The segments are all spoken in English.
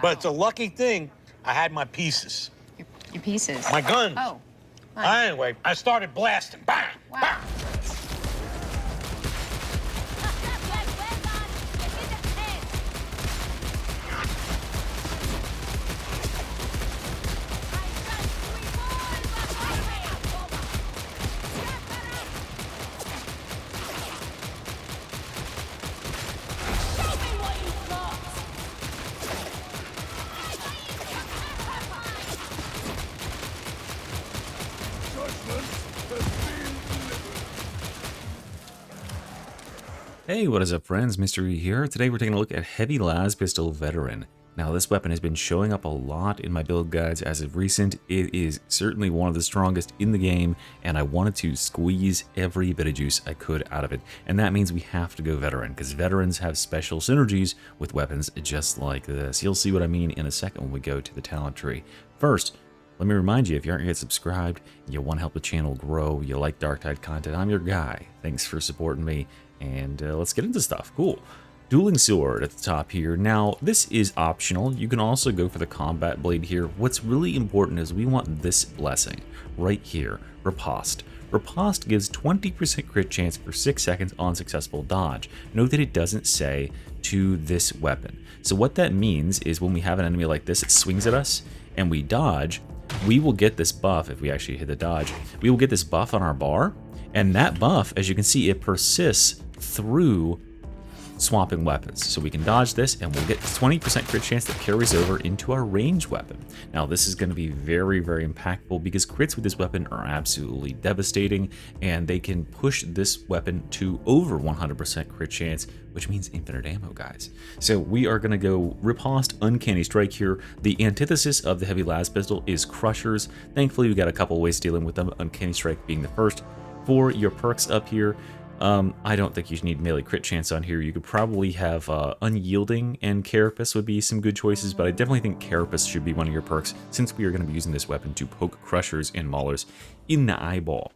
But it's a lucky thing I had my pieces. Your pieces? My guns. Oh. Anyway, I started blasting. Bang! Wow. Bang! Hey, what is up friends, Mystery here. Today we're taking a look at Heavy Laspistol Veteran. Now this weapon has been showing up a lot in my build guides as of recent. It is certainly one of the strongest in the game, and I wanted to squeeze every bit of juice I could out of it. And that means we have to go Veteran, because Veterans have special synergies with weapons just like this. You'll see what I mean in a second when we go to the talent tree. First, let me remind you, if you aren't yet subscribed, you want to help the channel grow, you like Dark Tide content, I'm your guy. Thanks for supporting me. And let's get into stuff. Cool. Dueling Sword at the top here. Now, this is optional. You can also go for the Combat Blade here. What's really important is we want this blessing right here, Riposte. Riposte gives 20% crit chance for 6 seconds on successful dodge. Note that it doesn't say to this weapon. So what that means is when we have an enemy like this, it swings at us and we dodge, we will get this buff. If we actually hit the dodge, we will get this buff on our bar. And that buff, as you can see, it persists through swapping weapons. So we can dodge this and we'll get 20% crit chance that carries over into our ranged weapon. Now this is going to be very, very impactful because crits with this weapon are absolutely devastating, and they can push this weapon to over 100% crit chance, which means infinite ammo, guys. So we are going to go Riposte Uncanny Strike here. The antithesis of the Heavy Laspistol is Crushers. Thankfully we got a couple ways dealing with them, Uncanny Strike being the first. For your perks up here, I don't think you need melee crit chance on here. You could probably have Unyielding and Carapace would be some good choices, but I definitely think Carapace should be one of your perks since we are going to be using this weapon to poke Crushers and Maulers in the eyeball.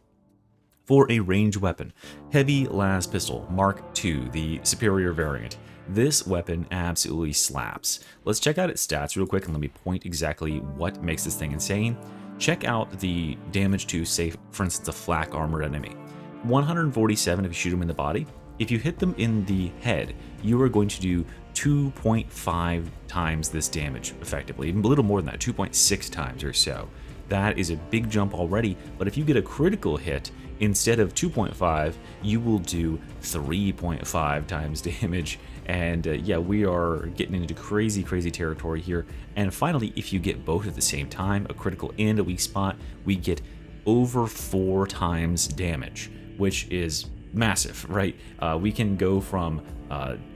For a ranged weapon, Heavy Laspistol Mark II, the superior variant. This weapon absolutely slaps. Let's check out its stats real quick and let me point exactly what makes this thing insane. Check out the damage to, say, for instance, a flak armored enemy. 147 if you shoot them in the body. If you hit them in the head, you are going to do 2.5 times this damage effectively, even a little more than that, 2.6 times or so. That is a big jump already, but if you get a critical hit, instead of 2.5, you will do 3.5 times damage. And yeah, we are getting into crazy territory here. And finally, if you get both at the same time, a critical and a weak spot, we get over 4 times damage, which is massive, right? We can go from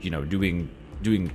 you know, doing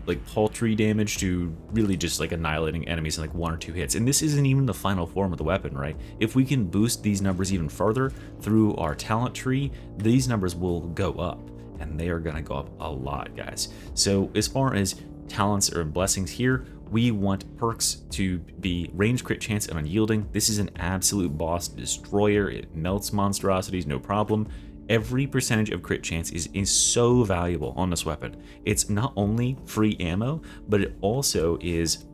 like paltry damage to really just like annihilating enemies in like 1 or 2 hits. And this isn't even the final form of the weapon, right? If we can boost these numbers even further through our talent tree, these numbers will go up, and they are going to go up a lot, guys. So as far as talents or blessings here, we want perks to be range crit chance and unyielding. This is an absolute boss destroyer. It melts monstrosities, no problem. Every percentage of crit chance is so valuable on this weapon. It's not only free ammo, but it also is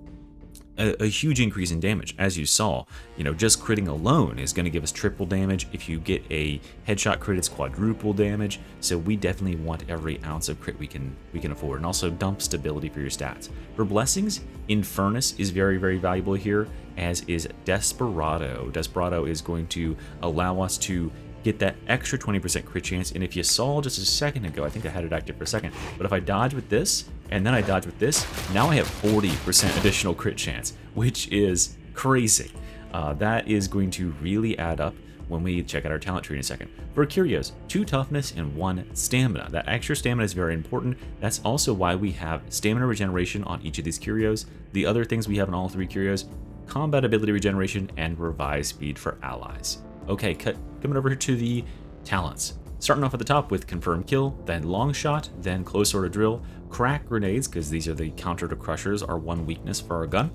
a huge increase in damage. As you saw, you know, just critting alone is going to give us triple damage. If you get a headshot crit, it's quadruple damage. So we definitely want every ounce of crit we can afford, and also dump stability for your stats. For blessings, Infernus is very valuable here, as is Desperado. Desperado is going to allow us to get that extra 20% crit chance. And if you saw just a second ago, I think I had it active for a second, but if I dodge with this and then I dodge with this, now I have 40% additional crit chance, which is crazy. That is going to really add up when we check out our talent tree in a second. For Curios, 2 toughness and 1 stamina. That extra stamina is very important. That's also why we have stamina regeneration on each of these Curios. The other things we have in all 3 Curios, combat ability regeneration and revive speed for allies. Okay, coming over to the talents. Starting off at the top with Confirm Kill, then Long Shot, then Close Order Drill, Crack Grenades, because these are the counter to Crushers, are 1 weakness for our gun.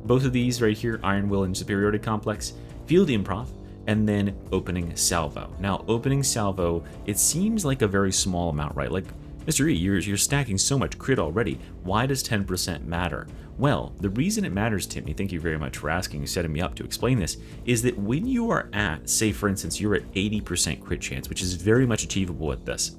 Both of these right here, Iron Will and Superiority Complex, Field Improv, and then Opening Salvo. Now, Opening Salvo, it seems like a very small amount, right? Like, Mr. E, you're stacking so much crit already. Why does 10% matter? Well, the reason it matters, Timmy, thank you very much for asking and setting me up to explain this, is that when you are at, say for instance, you're at 80% crit chance, which is very much achievable at this.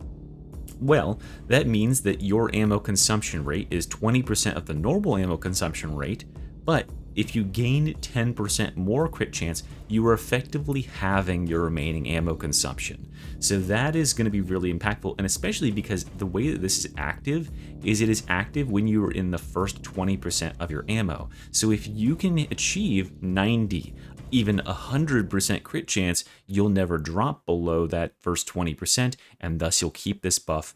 Well, that means that your ammo consumption rate is 20% of the normal ammo consumption rate, but if you gain 10% more crit chance, you are effectively halving your remaining ammo consumption. So that is going to be really impactful, and especially because the way that this is active is it is active when you are in the first 20% of your ammo. So if you can achieve 90, even 100% crit chance, you'll never drop below that first 20%, and thus you'll keep this buff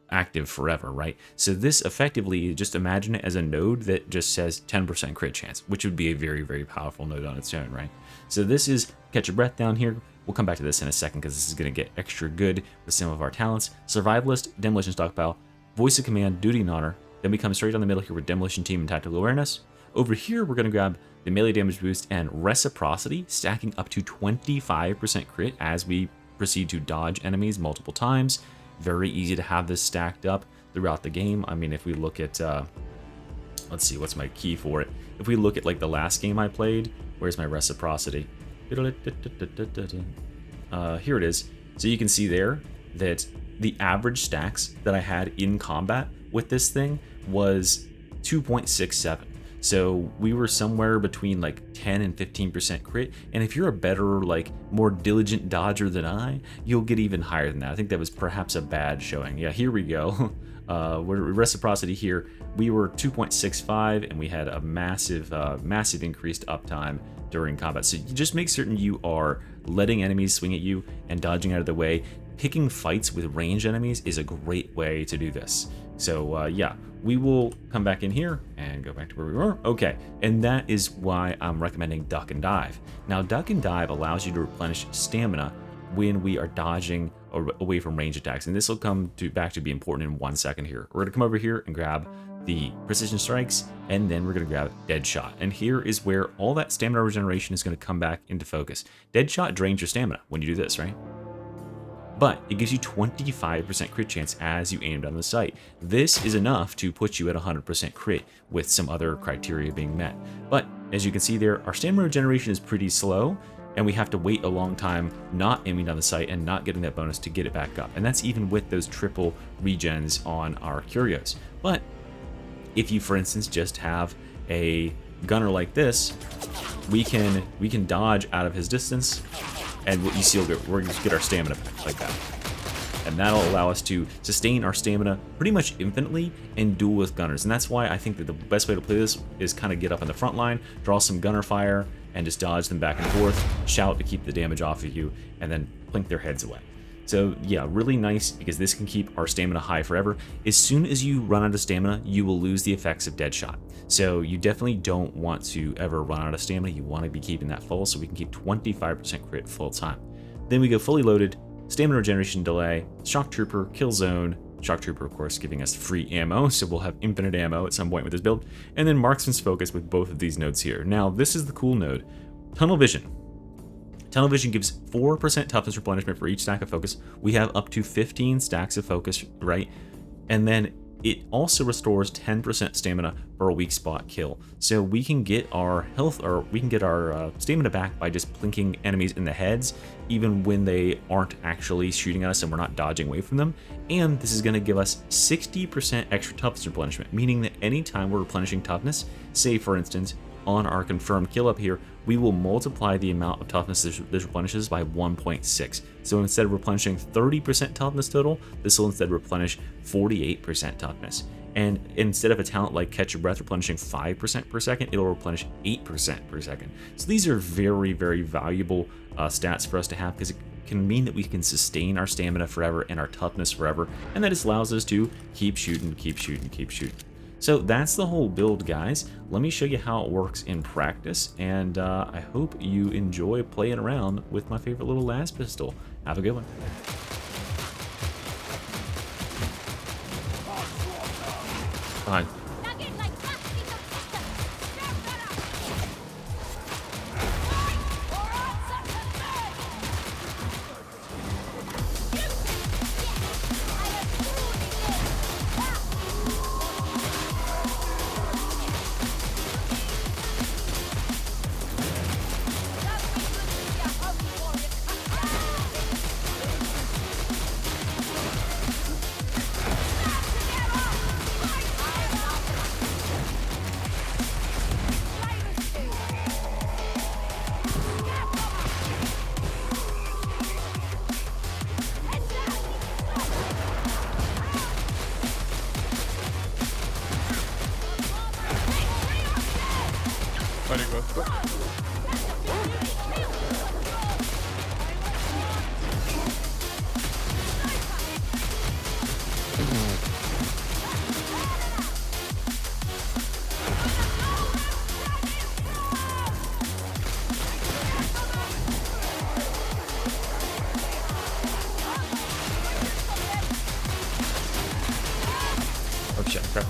active forever, right? So this effectively, just imagine it as a node that just says 10% crit chance, which would be a very, very powerful node on its own, right? So this is catch your breath down here. We'll come back to this in a second because this is going to get extra good with some of our talents. Survivalist, Demolition Stockpile, Voice of Command, Duty and Honor. Then we come straight down the middle here with Demolition Team and Tactical Awareness. Over here, we're going to grab the melee damage boost and Reciprocity, stacking up to 25% crit as we proceed to dodge enemies multiple times. Very easy to have this stacked up throughout the game. I mean, if we look at, let's see, what's my key for it? If we look at like the last game I played, where's my Reciprocity? Here it is. So you can see there that the average stacks that I had in combat with this thing was 2.67. So we were somewhere between like 10 and 15% crit. And if you're a better, like more diligent dodger than I, you'll get even higher than that. I think that was perhaps a bad showing. Yeah, here we go. We're Reciprocity here. We were 2.65 and we had a massive, massive increased uptime during combat. So you just make certain you are letting enemies swing at you and dodging out of the way. Picking fights with ranged enemies is a great way to do this. So yeah, we will come back in here and go back to where we were. Okay, and that is why I'm recommending Duck and Dive. Now, Duck and Dive allows you to replenish stamina when we are dodging away from range attacks, and this will come back to be important in 1 second here. We're gonna come over here and grab the Precision Strikes, and then we're gonna grab Deadshot. And here is where all that stamina regeneration is gonna come back into focus. Deadshot drains your stamina when you do this, right? But it gives you 25% crit chance as you aim down the sight. This is enough to put you at 100% crit with some other criteria being met. But as you can see there, our stamina regeneration is pretty slow, and we have to wait a long time not aiming down the sight and not getting that bonus to get it back up. And that's even with those triple regens on our Curios. But if you, for instance, just have a gunner like this, we can dodge out of his distance, and what you see, we're going to get our stamina back like that. And that'll allow us to sustain our stamina pretty much infinitely and duel with gunners. And that's why I think that the best way to play this is kind of get up in the front line, draw some gunner fire, and just dodge them back and forth, shout to keep the damage off of you, and then plink their heads away. So yeah, really nice because this can keep our stamina high forever. As soon as you run out of stamina, you will lose the effects of Deadshot. So you definitely don't want to ever run out of stamina. You want to be keeping that full so we can keep 25% crit full time. Then we go fully loaded, stamina regeneration delay, Shock Trooper, Kill Zone, Shock Trooper of course giving us free ammo, so we'll have infinite ammo at some point with this build, and then Marksman's Focus with both of these nodes here. Now this is the cool node, Tunnel Vision. Tunnel Vision gives 4% toughness replenishment for each stack of focus. We have up to 15 stacks of focus, right? And then it also restores 10% stamina for a weak spot kill. So we can get our health, or we can get our stamina back by just plinking enemies in the heads, even when they aren't actually shooting at us and we're not dodging away from them. And this is going to give us 60% extra toughness replenishment, meaning that anytime we're replenishing toughness, say for instance, on our confirmed kill up here, we will multiply the amount of toughness this replenishes by 1.6. So instead of replenishing 30% toughness total, this will instead replenish 48% toughness. And instead of a talent like Catch Your Breath replenishing 5% per second, it'll replenish 8% per second. So these are very, very valuable stats for us to have because it can mean that we can sustain our stamina forever and our toughness forever, and that just allows us to keep shooting, keep shooting, keep shooting. So that's the whole build, guys. Let me show you how it works in practice, and I hope you enjoy playing around with my favorite little Laspistol. Have a good one. Fine. Very good. Oh shit, crap.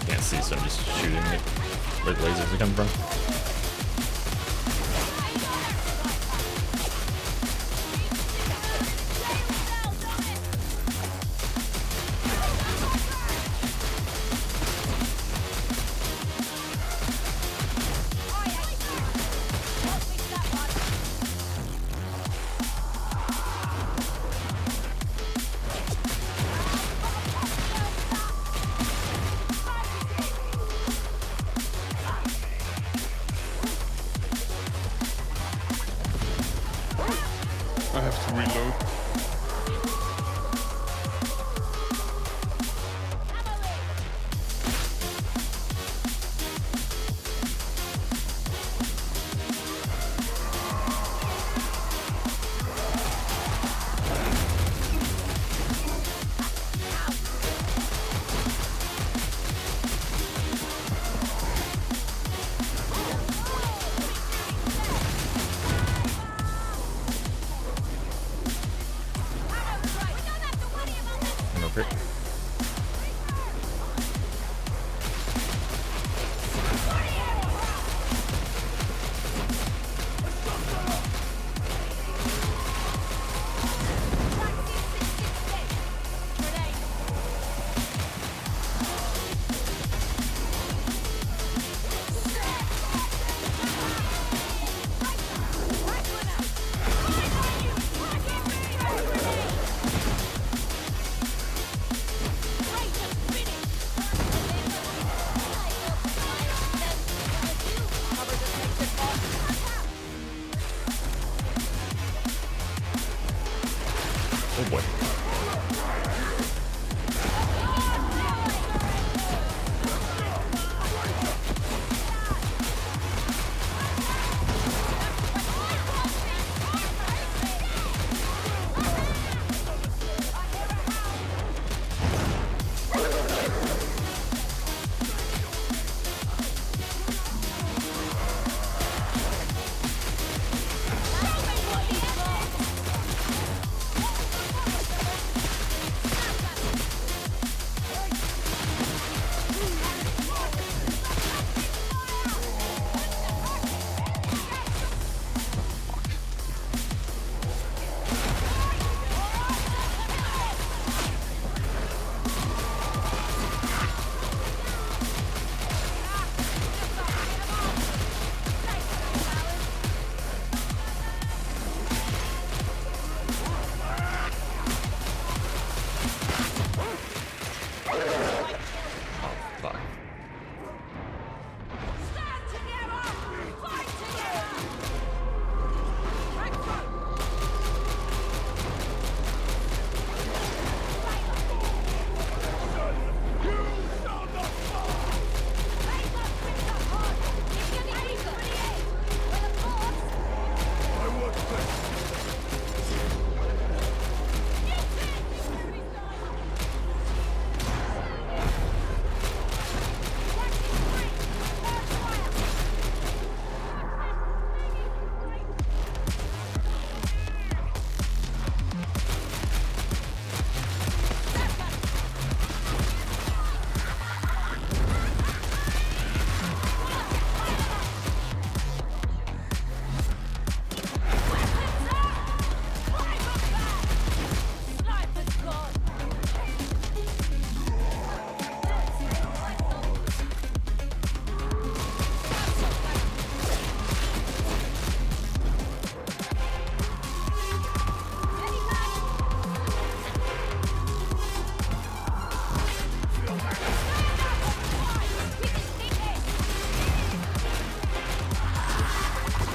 Can't see, so I'm just shooting it where the lasers are coming from. I have to reload. Okay.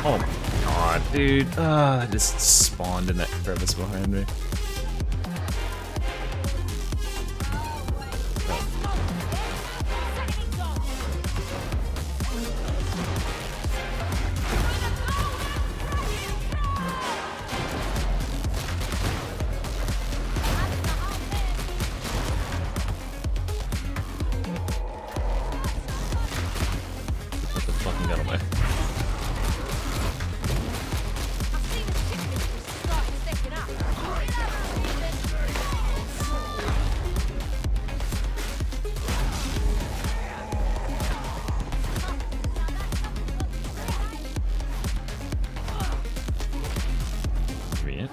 Oh my god, dude. I just spawned in that crevice behind me. What the fucking got on my... Read.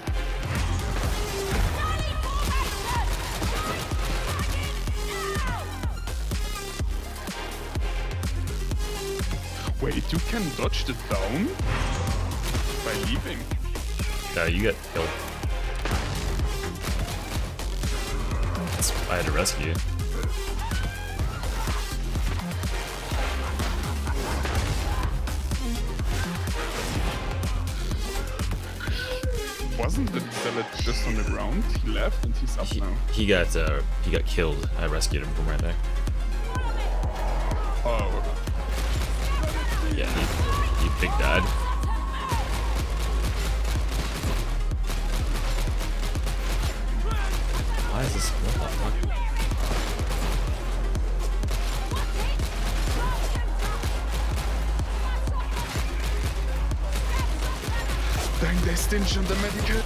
Wait, you can dodge the down by leaving. No, you got killed. I had to rescue you. Wasn't the zealot just on the ground? He left and he's up now. He got killed. I rescued him from right there. Oh, Yeah, he big died. Why is this? What the fuck? dang, they stinge on the medical.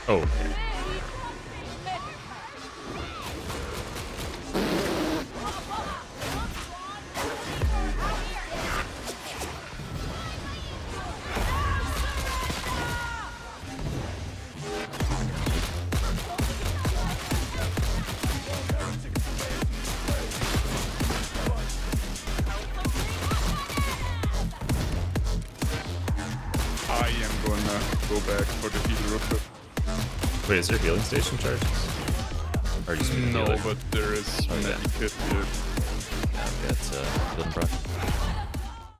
Oh. gonna go back for the healer real quick. Wait, is there healing station charges? Or just No, healer? but there is Oh, yeah. medikit here. Yeah, I've got healing brush.